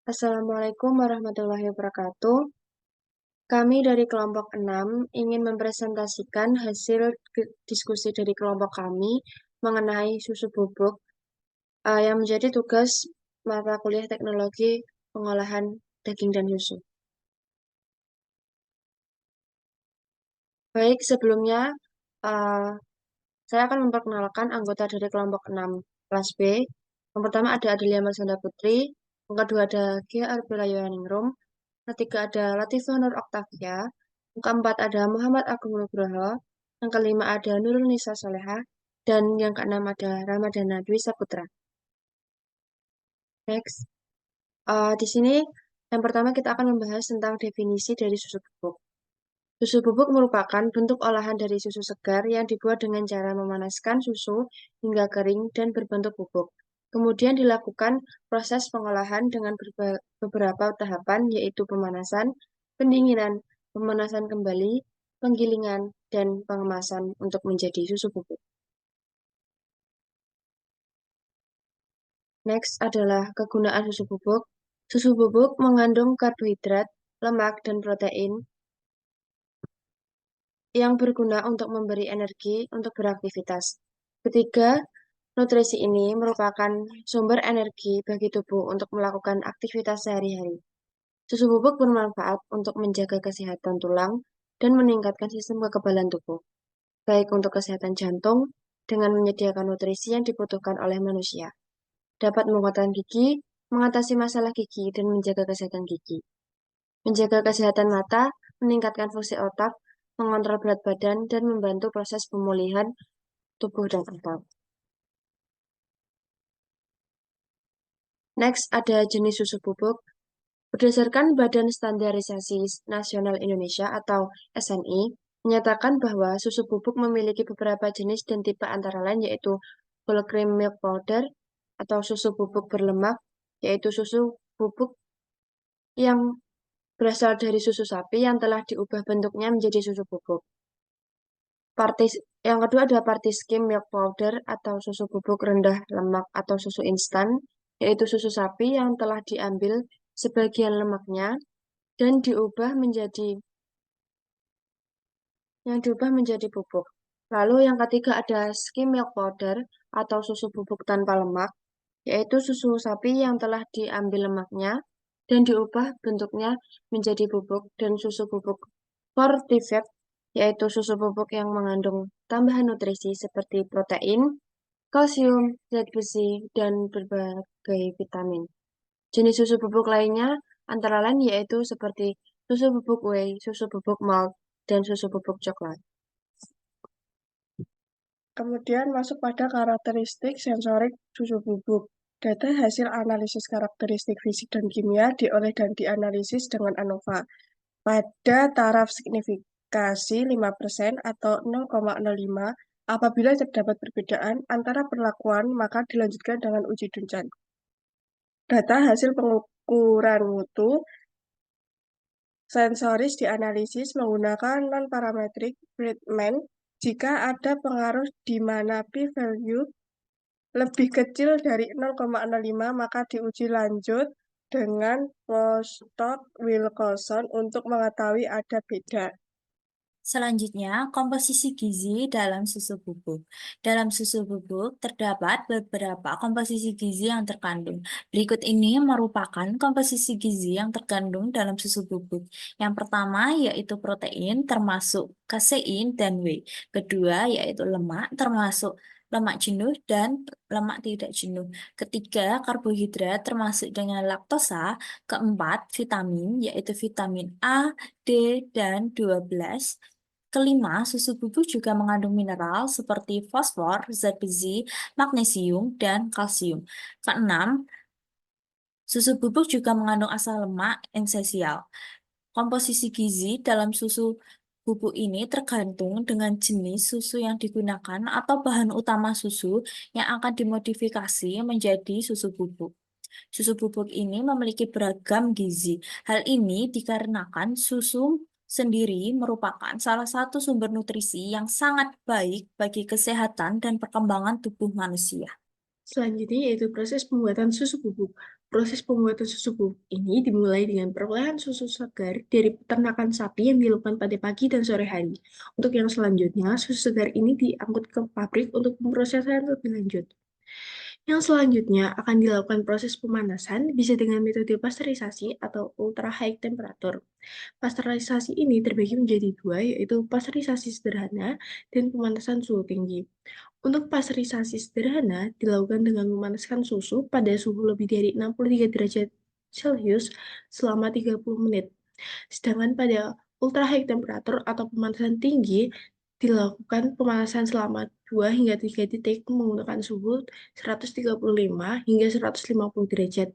Assalamualaikum warahmatullahi wabarakatuh. Kami dari kelompok 6 ingin mempresentasikan hasil diskusi dari kelompok kami mengenai susu bubuk yang menjadi tugas mata kuliah teknologi pengolahan daging dan susu. Baik, sebelumnya uh, saya akan memperkenalkan anggota dari kelompok 6 kelas B. Yang pertama ada Adelia Marsanda Putri, yang kedua ada Gia Arbela Yohaningrum, ketiga ada Latifah Nur Oktavia, yang keempat ada Muhammad Agung Nugroho, yang kelima ada Nurul Nisa Soleha, dan yang keenam ada Ramadana Dwi Saputra. Next, di sini yang pertama kita akan membahas tentang definisi dari susu bubuk. Susu bubuk merupakan bentuk olahan dari susu segar yang dibuat dengan cara memanaskan susu hingga kering dan berbentuk bubuk. Kemudian dilakukan proses pengolahan dengan beberapa tahapan, yaitu pemanasan, pendinginan, pemanasan kembali, penggilingan, dan pengemasan untuk menjadi susu bubuk. Next adalah kegunaan susu bubuk. Susu bubuk mengandung karbohidrat, lemak, dan protein yang berguna untuk memberi energi untuk beraktivitas. Ketiga, nutrisi ini merupakan sumber energi bagi tubuh untuk melakukan aktivitas sehari-hari. Susu bubuk bermanfaat untuk menjaga kesehatan tulang dan meningkatkan sistem kekebalan tubuh, baik untuk kesehatan jantung dengan menyediakan nutrisi yang dibutuhkan oleh manusia. Dapat menguatkan gigi, mengatasi masalah gigi, dan menjaga kesehatan gigi. Menjaga kesehatan mata, meningkatkan fungsi otak, mengontrol berat badan, dan membantu proses pemulihan tubuh dan otak. Next, ada jenis susu bubuk. Berdasarkan Badan Standarisasi Nasional Indonesia atau SNI, menyatakan bahwa susu bubuk memiliki beberapa jenis dan tipe antara lain yaitu whole cream milk powder atau susu bubuk berlemak, yaitu susu bubuk yang berasal dari susu sapi yang telah diubah bentuknya menjadi susu bubuk. Yang kedua ada party skim milk powder atau susu bubuk rendah lemak atau susu instan, yaitu susu sapi yang telah diambil sebagian lemaknya dan diubah menjadi bubuk. Lalu yang ketiga ada skim milk powder atau susu bubuk tanpa lemak, yaitu susu sapi yang telah diambil lemaknya dan diubah bentuknya menjadi bubuk, dan susu bubuk fortified, yaitu susu bubuk yang mengandung tambahan nutrisi seperti protein, kalsium, zat besi, dan berbagai vitamin. Jenis susu bubuk lainnya antara lain yaitu seperti susu bubuk whey, susu bubuk malt, dan susu bubuk coklat. Kemudian masuk pada karakteristik sensorik susu bubuk. Data hasil analisis karakteristik fisik dan kimia dioleh dan dianalisis dengan ANOVA pada taraf signifikasi 5% atau 0,05. Apabila terdapat perbedaan antara perlakuan, maka dilanjutkan dengan uji Duncan. Data hasil pengukuran mutu sensoris dianalisis menggunakan non-parametric treatment jika ada pengaruh di mana p-value lebih kecil dari 0,05, maka diuji lanjut dengan Bostock-Wilcoxon untuk mengetahui ada beda. Selanjutnya, komposisi gizi dalam susu bubuk. Dalam susu bubuk terdapat beberapa komposisi gizi yang terkandung. Berikut ini merupakan komposisi gizi yang terkandung dalam susu bubuk. Yang pertama yaitu protein termasuk kasein dan whey. Kedua yaitu lemak termasuk lemak jenuh dan lemak tidak jenuh. Ketiga, karbohidrat termasuk dengan laktosa. Keempat, vitamin yaitu vitamin A, D, dan 12. Kelima, susu bubuk juga mengandung mineral seperti fosfor, zat besi, magnesium, dan kalsium. Keenam, susu bubuk juga mengandung asam lemak esensial. Komposisi gizi dalam susu bubuk ini tergantung dengan jenis susu yang digunakan atau bahan utama susu yang akan dimodifikasi menjadi susu bubuk. Susu bubuk ini memiliki beragam gizi. Hal ini dikarenakan susu sendiri merupakan salah satu sumber nutrisi yang sangat baik bagi kesehatan dan perkembangan tubuh manusia. Selanjutnya yaitu proses pembuatan susu bubuk. Proses pembuatan susu bubuk ini dimulai dengan perolahan susu segar dari peternakan sapi yang dilakukan pada pagi dan sore hari. Untuk yang selanjutnya, susu segar ini diangkut ke pabrik untuk pemrosesan lebih lanjut. Yang selanjutnya akan dilakukan proses pemanasan bisa dengan metode pasteurisasi atau ultra high temperature. Pasteurisasi ini terbagi menjadi dua, yaitu pasteurisasi sederhana dan pemanasan suhu tinggi. Untuk pasteurisasi sederhana dilakukan dengan memanaskan susu pada suhu lebih dari 63 derajat Celcius selama 30 menit. Sedangkan pada ultra high temperature atau pemanasan tinggi dilakukan pemanasan selama 2 hingga 3 detik menggunakan suhu 135 hingga 150 derajat.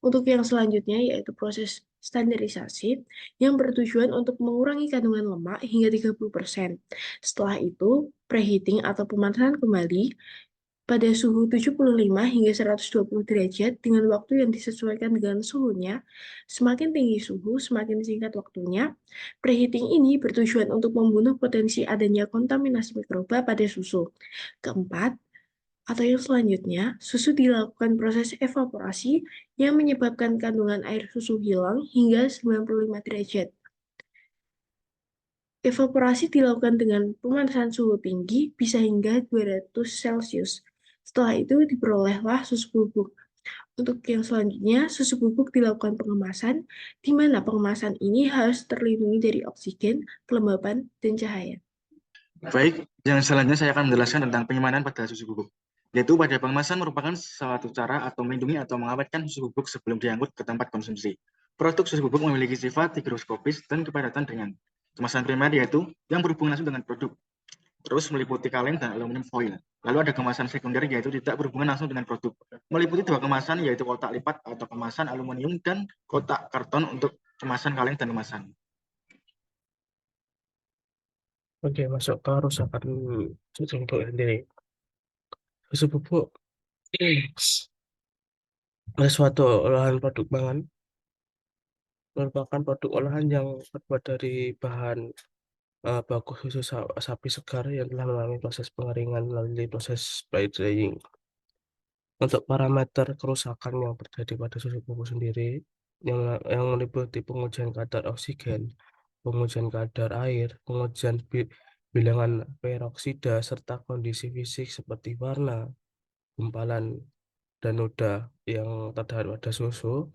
Untuk yang selanjutnya yaitu proses standarisasi yang bertujuan untuk mengurangi kandungan lemak hingga 30%. Setelah itu, preheating atau pemanasan kembali pada suhu 75 hingga 120 derajat dengan waktu yang disesuaikan dengan suhunya. Semakin tinggi suhu, semakin singkat waktunya. Preheating ini bertujuan untuk membunuh potensi adanya kontaminasi mikroba pada susu. Keempat, atau yang selanjutnya, susu dilakukan proses evaporasi yang menyebabkan kandungan air susu hilang hingga 95 derajat. Evaporasi dilakukan dengan pemanasan suhu tinggi bisa hingga 200 Celcius. Setelah itu diperolehlah susu bubuk. Untuk yang selanjutnya, susu bubuk dilakukan pengemasan, di mana pengemasan ini harus terlindungi dari oksigen, kelembapan, dan cahaya. Baik, yang selanjutnya saya akan menjelaskan tentang penyemanan pada susu bubuk. Yaitu pada pengemasan merupakan suatu cara atau melindungi atau mengawetkan susu bubuk sebelum diangkut ke tempat konsumsi. Produk susu bubuk memiliki sifat higroskopis dan kepadatan dengan kemasan primer yaitu yang berhubungan langsung dengan produk. Terus meliputi kaleng dan aluminium foil. Lalu ada kemasan sekunder yaitu tidak berhubungan langsung dengan produk. Meliputi dua kemasan yaitu kotak lipat atau kemasan aluminium dan kotak karton untuk kemasan kaleng dan kemasan. Oke, masuk ke kerusakan susu bubuk sendiri. Susu bubuk adalah suatu olahan produk pangan, merupakan produk olahan yang terbuat dari bahan baku susu sapi segar yang telah melalui proses pengeringan melalui proses spray drying. Untuk parameter kerusakan yang terjadi pada susu bubuk sendiri, yang meliputi pengujian kadar oksigen, pengujian kadar air, pengujian bilangan peroksida, serta kondisi fisik seperti warna, gumpalan, dan noda yang terdapat pada susu.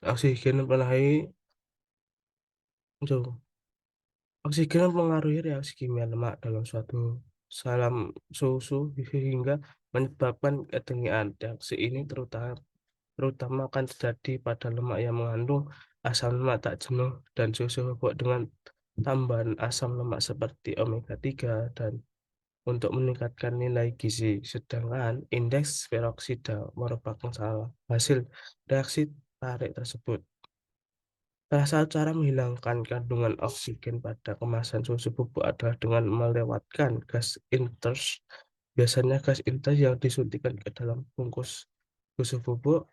Oksigen mempengaruhi itu. Oksigen mempengaruhi reaksi kimia lemak dalam suatu salam susu sehingga menyebabkan ketengian. Reaksi ini terutama akan terjadi pada lemak yang mengandung asam lemak tak jenuh dan susu bubuk dengan tambahan asam lemak seperti omega 3 dan untuk meningkatkan nilai gizi. Sedangkan indeks peroksida merupakan salah hasil reaksi tarik tersebut. Salah satu cara menghilangkan kandungan oksigen pada kemasan susu bubuk adalah dengan melewatkan gas inters. Biasanya gas inters yang disuntikan ke dalam bungkus susu bubuk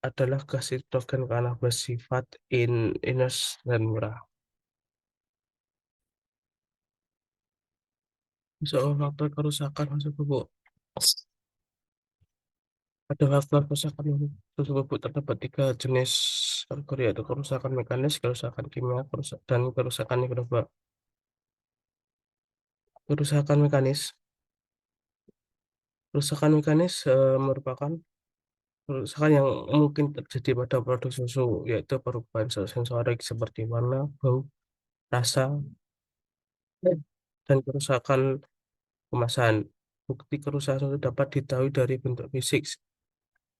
adalah gas hidrogen karena bersifat inert dan murah. Soal faktor kerusakan susu bubuk. Pada faktor kerusakan susu bubuk terdapat tiga jenis kategori, yaitu kerusakan mekanis, kerusakan kimia, dan kerusakan mikroba. Kerusakan mekanis. Kerusakan mekanis merupakan kerusakan yang mungkin terjadi pada produk susu, yaitu perubahan sensorik seperti warna, bau, rasa, dan kerusakan kemasan. Bukti kerusakan susu dapat diketahui dari bentuk fisik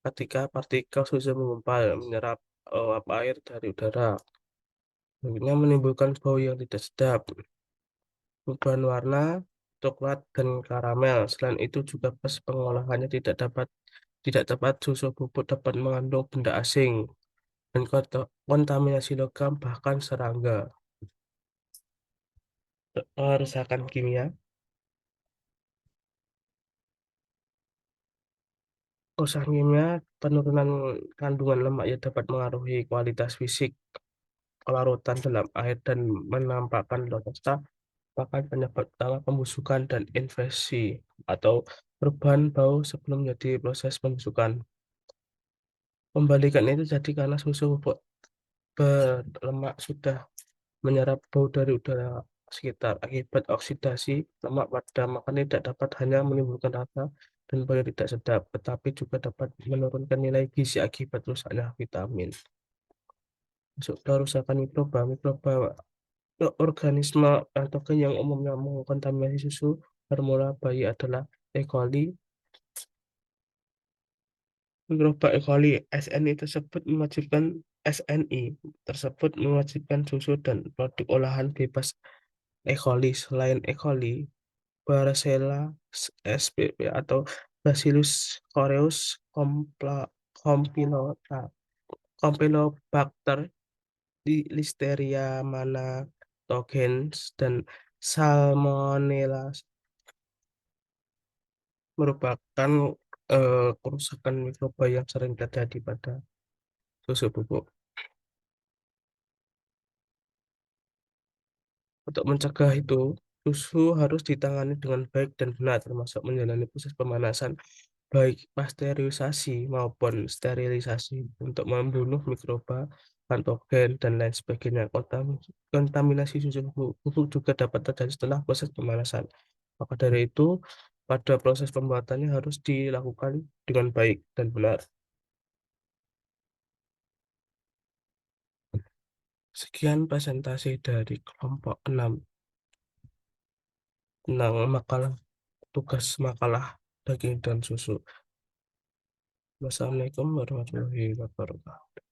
ketika partikel susu menggumpal, menyerap uap air dari udara. Selanjutnya menimbulkan bau yang tidak sedap, perubahan warna, coklat, dan karamel. Selain itu juga pas pengolahannya tidak tepat, susu bubuk dapat mengandung benda asing dan kontaminasi logam bahkan serangga. Kerusakan kimia. Kerusakan kimia, penurunan kandungan lemak yang dapat mengaruhi kualitas fisik kelarutan dalam air dan menampakkan laktosa merupakan penyebab utama pembusukan dan infeksi atau perubahan bau sebelum menjadi proses pembusukan. Pembalikan itu jadi karena susu bubuk berlemak sudah menyerap bau dari udara sekitar. Akibat oksidasi, lemak pada makan tidak dapat hanya menimbulkan rasa dan bau yang tidak sedap, tetapi juga dapat menurunkan nilai gizi akibat rusaknya vitamin. Masuk kerusakan mikroba, organisme patogen yang umumnya mengkontaminasi susu formula bayi adalah E. coli. Mikroba E. coli SNI tersebut mewajibkan susu dan produk olahan bebas E. coli. Selain E. coli, Varicella spp atau Bacillus cereus, Campylobacter, Campylobacter, Listeria monotogenes, dan Salmonella merupakan kerusakan mikroba yang sering terjadi pada susu bubuk. Untuk mencegah itu, susu harus ditangani dengan baik dan benar, termasuk menjalani proses pemanasan, baik pasteurisasi maupun sterilisasi, untuk membunuh mikroba, patogen, dan lain sebagainya. Kontaminasi susu bubuk juga dapat terjadi setelah proses pemanasan. Maka dari itu, pada proses pembuatannya harus dilakukan dengan baik dan benar. Sekian presentasi dari kelompok 6 tentang tugas makalah daging dan susu. Wassalamualaikum warahmatullahi wabarakatuh.